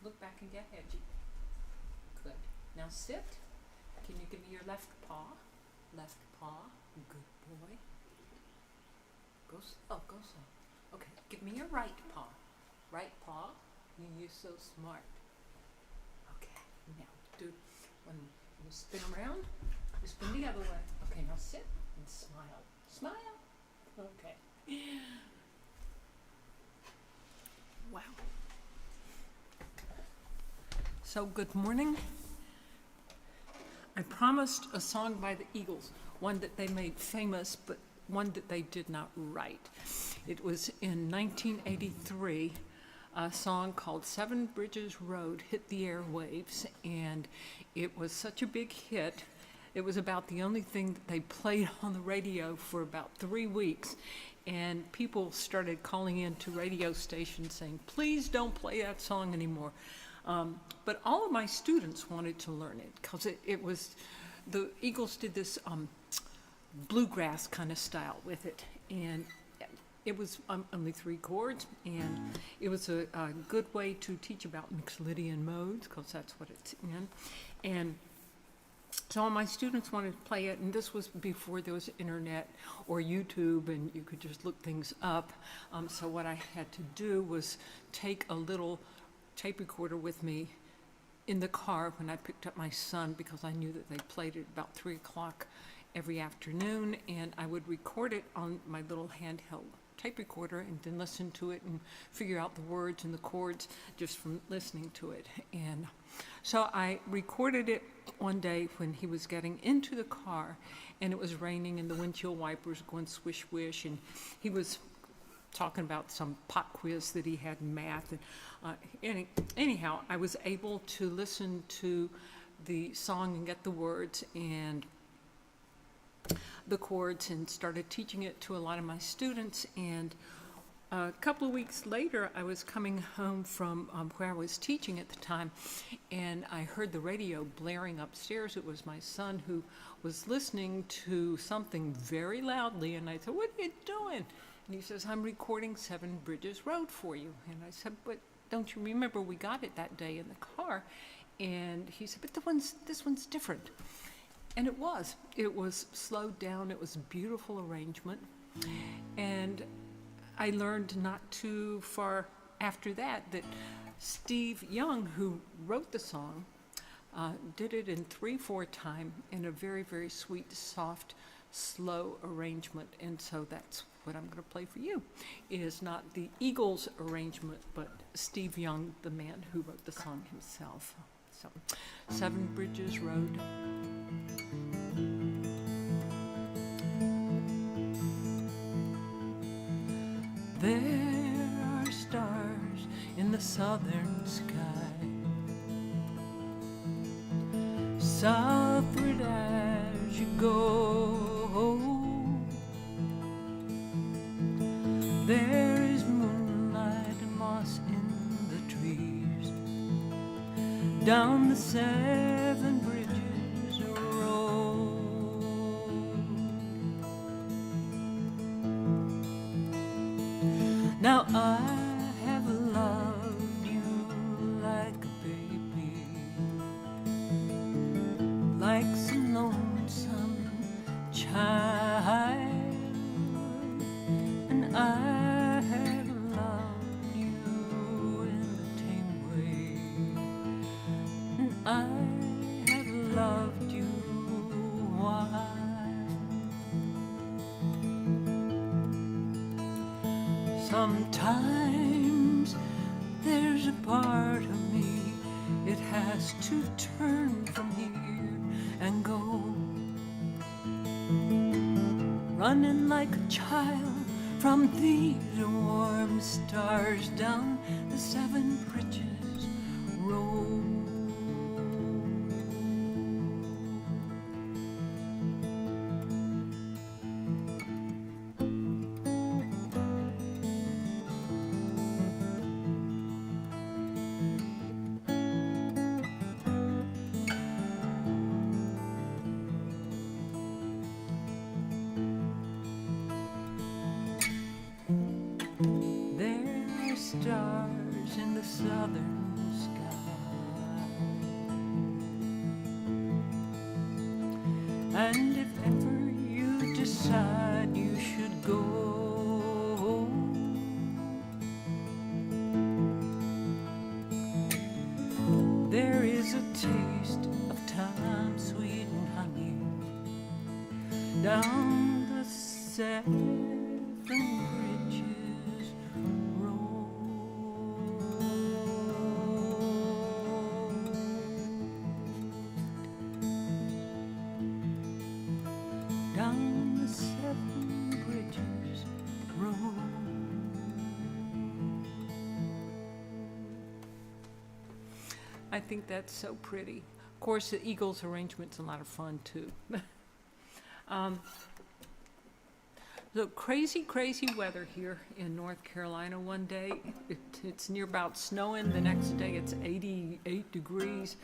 Look back and get hedgy. Good. Now sit. Can you give me your left paw? Left paw. Good boy. Go slow, go slow. Okay, give me your right paw. Right paw. You're so smart. Okay, now do when you spin around, you spin the other way. Okay, now sit and smile. Smile. Okay. Wow. So good morning. I promised a song by the Eagles, one that they made famous, but one that they did not write. It was in 1983, a song called Seven Bridges Road hit the airwaves, and it was such a big hit. It was about the only thing that they played on the radio for about 3 weeks, and people started calling into radio stations saying, please don't play that song anymore. But all of my students wanted to learn it because it was, the Eagles did this bluegrass kind of style with it, and it was only 3 chords, and it was a good way to teach about Mixolydian modes because that's what it's in. And so all my students wanted to play it, and this was before there was internet or YouTube and you could just look things up. So what I had to do was take a little tape recorder with me in the car when I picked up my son, because I knew that they played it about 3 o'clock every afternoon, and I would record it on my little handheld tape recorder and then listen to it and figure out the words and the chords just from listening to it. And so I recorded it one day when he was getting into the car, and it was raining and the windshield wipers going swish wish, and he was talking about some pop quiz that he had in math. And anyhow, I was able to listen to the song and get the words and the chords and started teaching it to a lot of my students. And a couple of weeks later, I was coming home from where I was teaching at the time, and I heard the radio blaring upstairs. It was my son who was listening to something very loudly, and I said, what are you doing? And he says, I'm recording Seven Bridges Road for you. And I said, but don't you remember we got it that day in the car? And he said, but this one's different. And it was slowed down. It was a beautiful arrangement. And I learned not too far after that Steve Young, who wrote the song, did it in 3/4 time in a very, very sweet, soft, slow arrangement. And so that's what I'm going to play for you, is not the Eagles arrangement, but Steve Young, the man who wrote the song himself. So, Seven Bridges Road. There are stars in the southern sky, southward as you go. There is moonlight and moss in the trees, down the Seven Bridges Road. Now I have loved you like a baby, like some lonesome child, and I have loved you in the tame way, and I have loved you wild. Sometimes there's a part of me, it has to turn from here and go, running like a child from these warm stars down the Seven Bridges Road. There are stars in the southern And if ever you decide you should go, there is a taste of time, sweet and honey, down the seven bridges road. Down the seven bridges road. I think that's so pretty. Of course, the Eagles arrangement's a lot of fun too. The crazy, crazy weather here in North Carolina one day. It's near about snowing. The next day it's 88 degrees.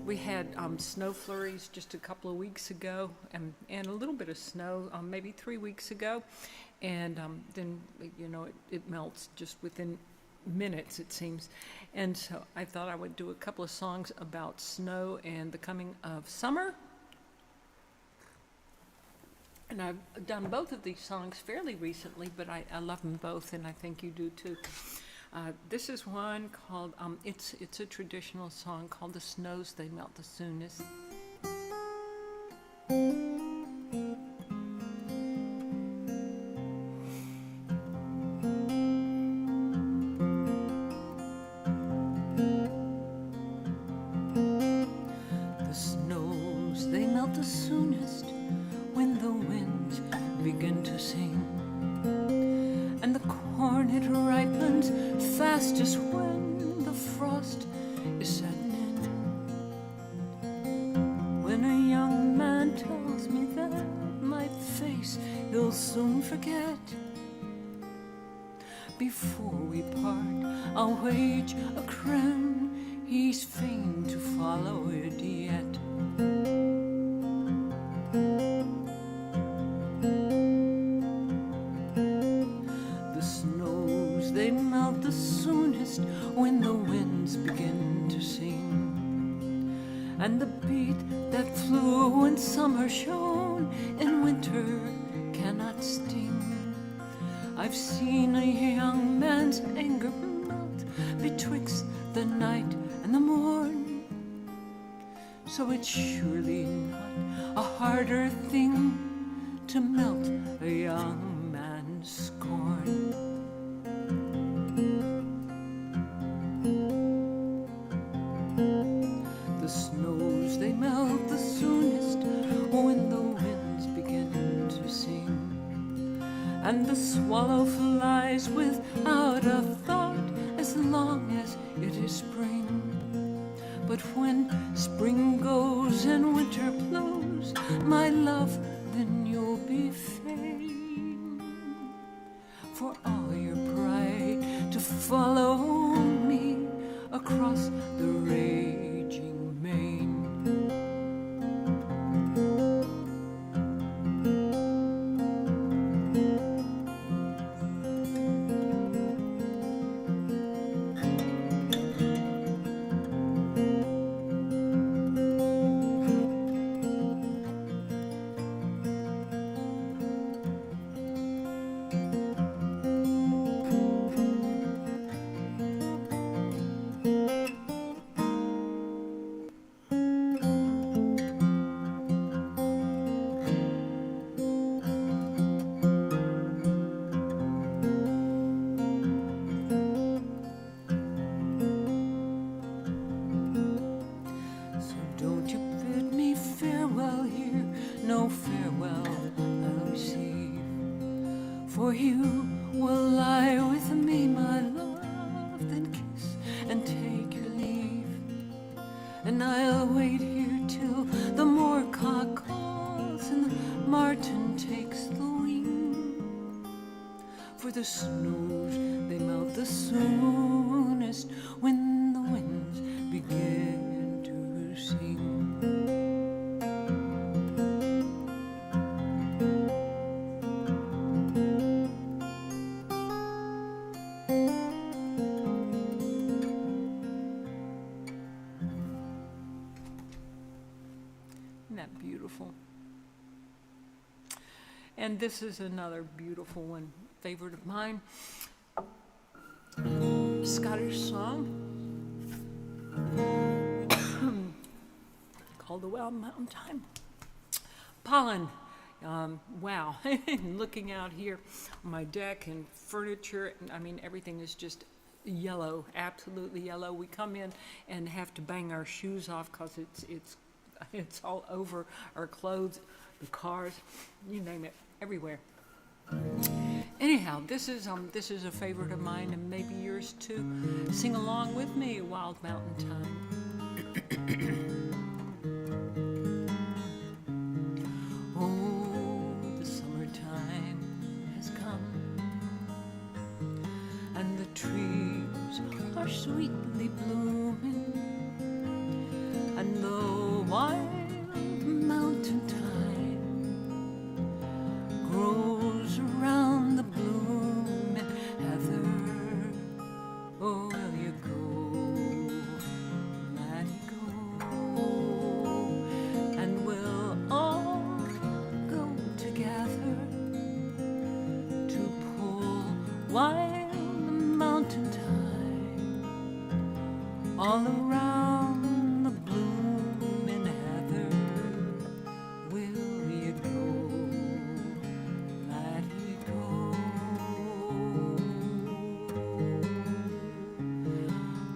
We had snow flurries just a couple of weeks ago, and a little bit of snow maybe 3 weeks ago. And then, you know, it melts just within minutes, it seems. And so I thought I would do a couple of songs about snow and the coming of summer. And I've done both of these songs fairly recently, but I love them both, and I think you do too. This is one called, it's a traditional song called "The Snows They Melt the Soonest." The snows, they melt the soonest when the winds begin to sing, and the corn it ripens fastest when the frost is setting in. When a young man tells me that my face he'll soon forget, before we part I'll wage a crown, he's fain to follow it yet. The snows, they melt the soonest when the winds begin to sing, and the beat that flew when summer shone in winter cannot sting. I've seen a young man's anger melt betwixt the night and the morn, so it's surely not a harder thing to melt a young man's scorn. The snows, they melt the soonest when the winds begin to sing, and the swallow flies without a thought as long as it is spring. But when spring goes and winter blows, my love, then you'll be fain for all your pride to follow me across the raging main. No farewell I'll receive, for you will lie with me, my love, then kiss and take your leave. And I'll wait here till the moorcock calls and the martin takes the wing, for the snows, they melt the soonest when the winds begin to sing. beautiful. And this is another beautiful one, favorite of mine. Scottish song called The Wild Mountain Thyme. Pollen. Wow. Looking out here on my deck and furniture, I mean, everything is just yellow, absolutely yellow. We come in and have to bang our shoes off because it's all over our clothes, the cars, you name it, everywhere. Anyhow, this is a favorite of mine and maybe yours too. Sing along with me, Wild Mountain Thyme. Sweetly blooming, and the wild mountain thyme grows around the blooming heather. Oh, will you go, laddie, go, and we'll all go together to pull wild mountain thyme all around the blooming heather. Will you go, laddie, go?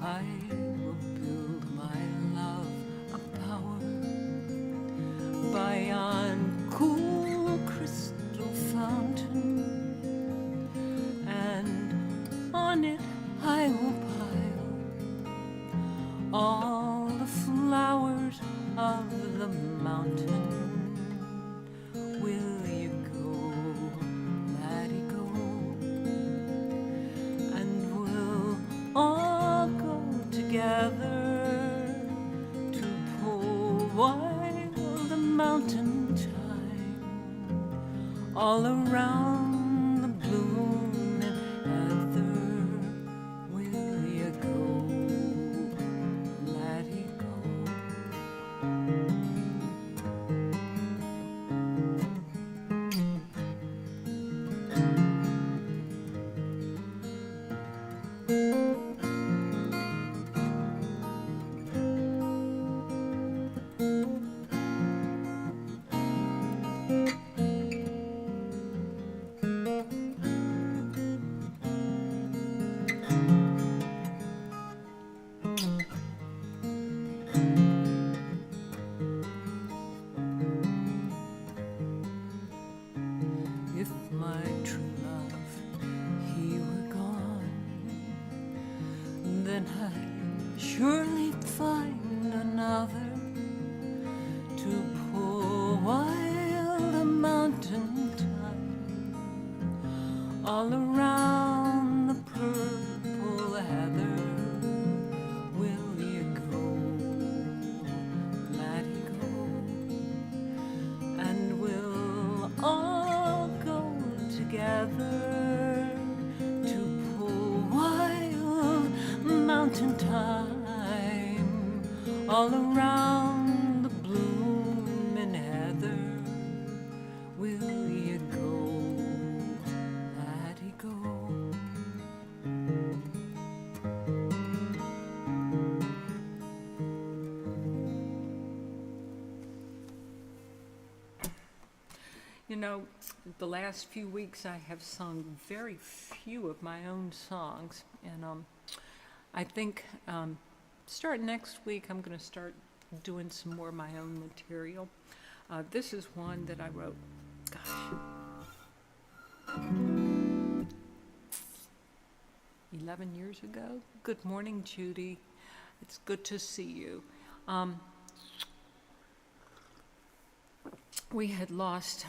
I will build my love a bower by yon cool crystal fountain, and on it I will all the flowers of the mountain. Will you go, laddie, go? And we'll all go together to pull wild mountain thyme all around the blooming heather. Will you go? If my true love, he were gone, then I'd surely find another to pull wild mountain thyme all around the purple heather. Will you go, laddie, go? And we'll all go together to pull wild mountain thyme all around the blooming heather. Will you go, laddie, go? You know, the last few weeks I have sung very few of my own songs, and I think starting next week I'm going to start doing some more of my own material. This is one that I wrote, 11 years ago. Good morning, Judy. It's good to see you. We had lost,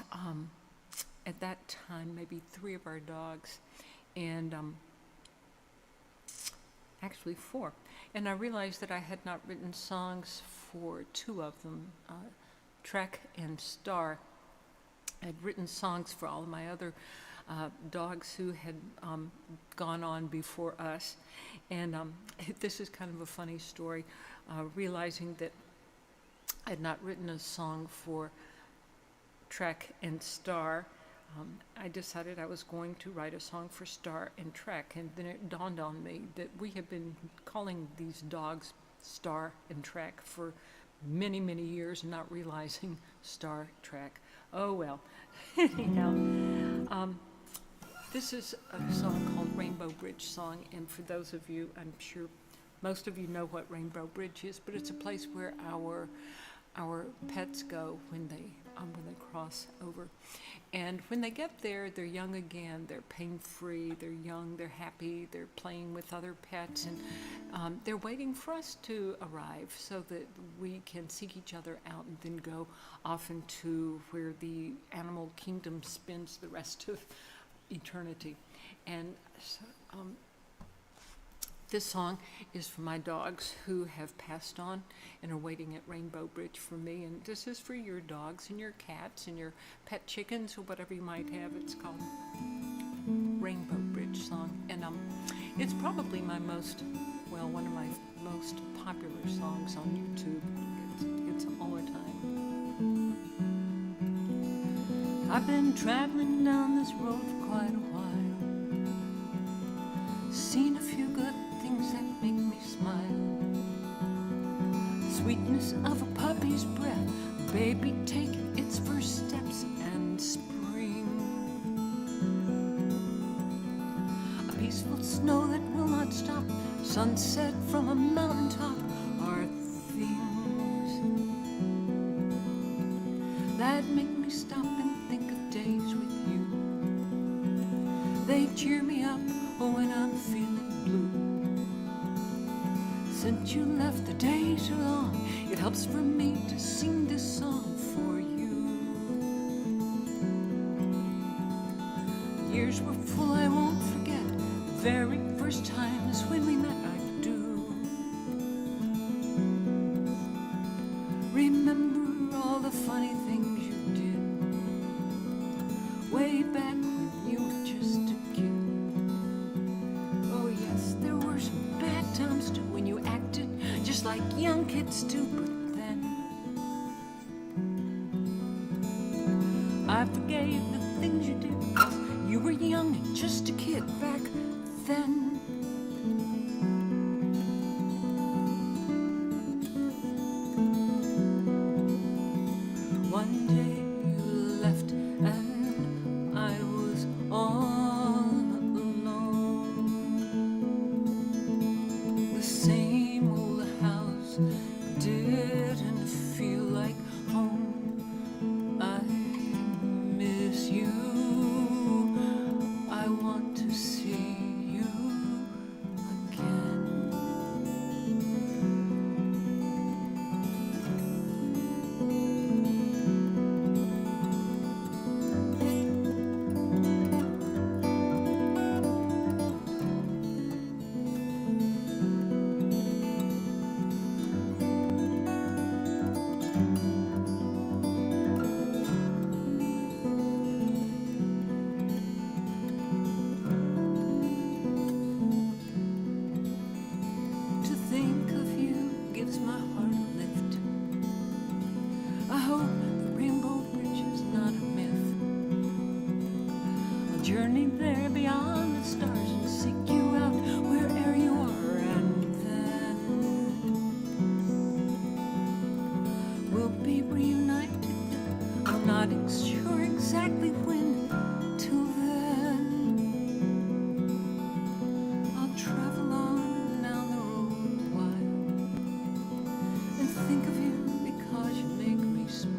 at that time, maybe 3 of our dogs, and actually 4. And I realized that I had not written songs for 2 of them, Trek and Star. I'd written songs for all of my other dogs who had gone on before us. And this is kind of a funny story, realizing that I had not written a song for Trek, and Star, I decided I was going to write a song for Star and Trek, and then it dawned on me that we have been calling these dogs Star and Trek for many, many years, not realizing Star Trek. Oh well. Anyhow, this is a song called Rainbow Bridge Song, and for those of you, I'm sure most of you know what Rainbow Bridge is, but it's a place where our pets go when they cross over. And when they get there, they're young again, they're pain-free, they're young, they're happy, they're playing with other pets, and they're waiting for us to arrive so that we can seek each other out and then go off into where the animal kingdom spends the rest of eternity. And so, this song is for my dogs who have passed on and are waiting at Rainbow Bridge for me. And this is for your dogs and your cats and your pet chickens or whatever you might have. It's called Rainbow Bridge Song. And it's probably one of my most popular songs on YouTube. It's all the time. I've been traveling down this road for quite a while, seen a few good things that make me smile. Sweetness of a puppy's breath, baby taking its first steps, and spring. A peaceful snow that will not stop, sunset from a mountaintop are things that make me stop and think of days with you. They cheer me up when I'm feeling blue. Since you left, the days are long. It helps for me to sing this song for you. Years were full, I won't forget. The very first time is when we met, I do. Remember all the funny things you did way back when you were just a kid. Oh yes, there were some bad times too, when you acted just like young kids do, but then I forgave the things you did, 'cause you were young and just a kid back then. One day you left and I was all alone. The same old house didn't feel like home. I miss you. I want to see you again. To think of you gives my heart a lift. I hope the Rainbow Bridge is not a myth. I'll journey there beyond the stars and seek you out wherever you are, and then we'll be reunited. I'm not sure exactly when. Till then, I'll travel on down the road a while and think of you because you make me smile.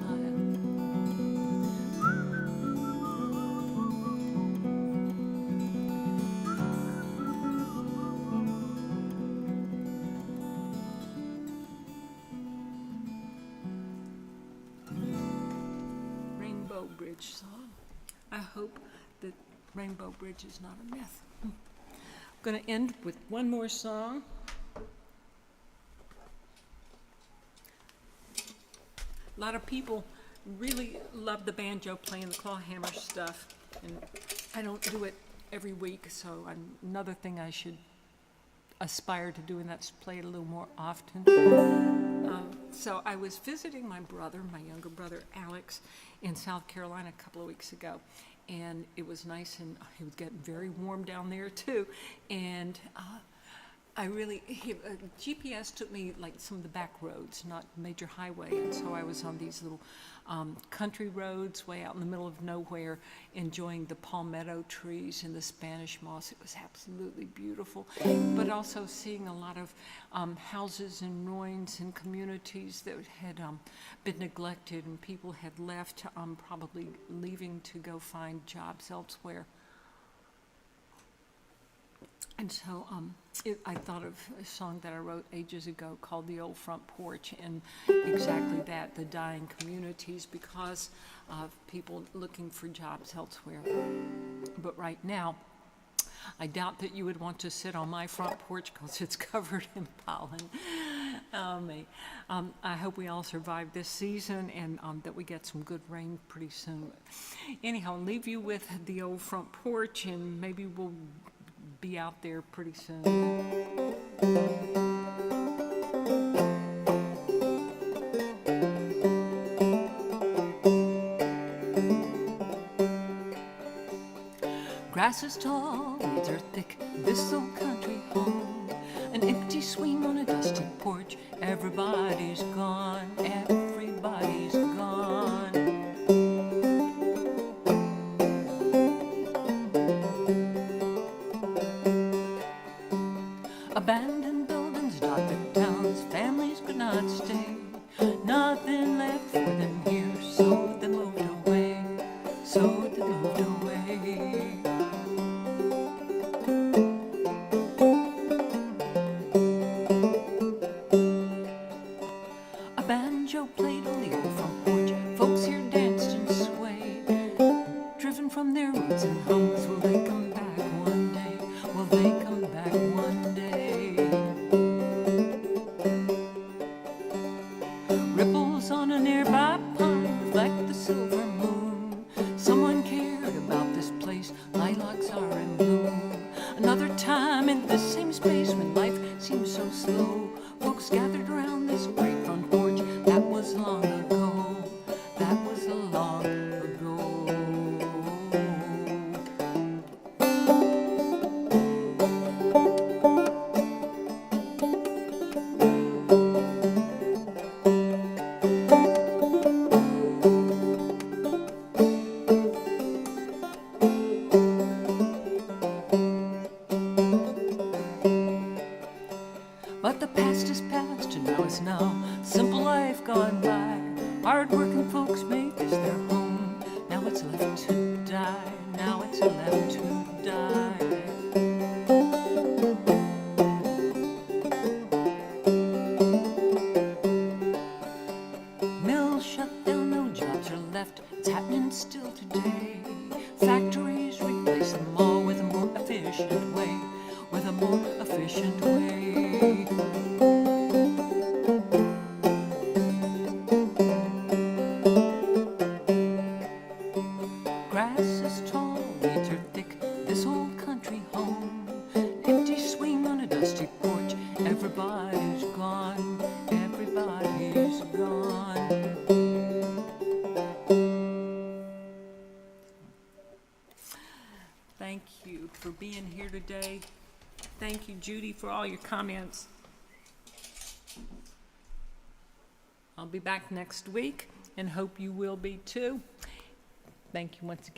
Rainbow Bridge Song. I hope that Rainbow Bridge is not a myth. I'm going to end with one more song. A lot of people really love the banjo, playing the claw hammer stuff, and I don't do it every week, so another thing I should aspire to doing that, to play it a little more often. So I was visiting my brother, my younger brother Alex, in South Carolina a couple of weeks ago, and it was nice, and it was getting very warm down there too, and GPS took me like some of the back roads, not major highway, and so I was on these little country roads way out in the middle of nowhere, enjoying the palmetto trees and the Spanish moss. It was absolutely beautiful, but also seeing a lot of houses and ruins and communities that had been neglected, and people had left, probably leaving to go find jobs elsewhere. And so I thought of a song that I wrote ages ago called The Old Front Porch, and exactly that, the dying communities because of people looking for jobs elsewhere. But right now, I doubt that you would want to sit on my front porch because it's covered in pollen. I hope we all survive this season, and that we get some good rain pretty soon. Anyhow, I'll leave you with The Old Front Porch, and maybe we'll be out there pretty soon. Grass is tall, weeds are thick, this old country home. An empty swing on a dusty porch, everybody's gone, everybody's gone. Abandoned buildings, dotted towns, families could not stay. Nothing left for them here, so they moved away, so they moved away. A banjo played on the old front porch, folks here danced and swayed, driven from their roots and homes. Will they come back one day? Will they come back one day? Ripples on a nearby pond reflect the silver moon. Someone cared about this place, lilacs are in bloom. Another time in the same space when life seemed so slow, folks gathered around this great front porch. That was long ago, that was a long ago. But the past is past and now is now. Simple life gone by. Hard-working folks made this their home. Now it's left to die. Now it's left to die. Mills shut down, no jobs are left. It's happening still today. Factories replace them all with a more efficient way. With a more efficient way. Grass is tall, weeds are thick, this old country home. Empty swing on a dusty porch, everybody's gone, everybody's gone. Thank you for being here today. Thank you, Judy, for all your comments. I'll be back next week and hope you will be too. Thank you once again.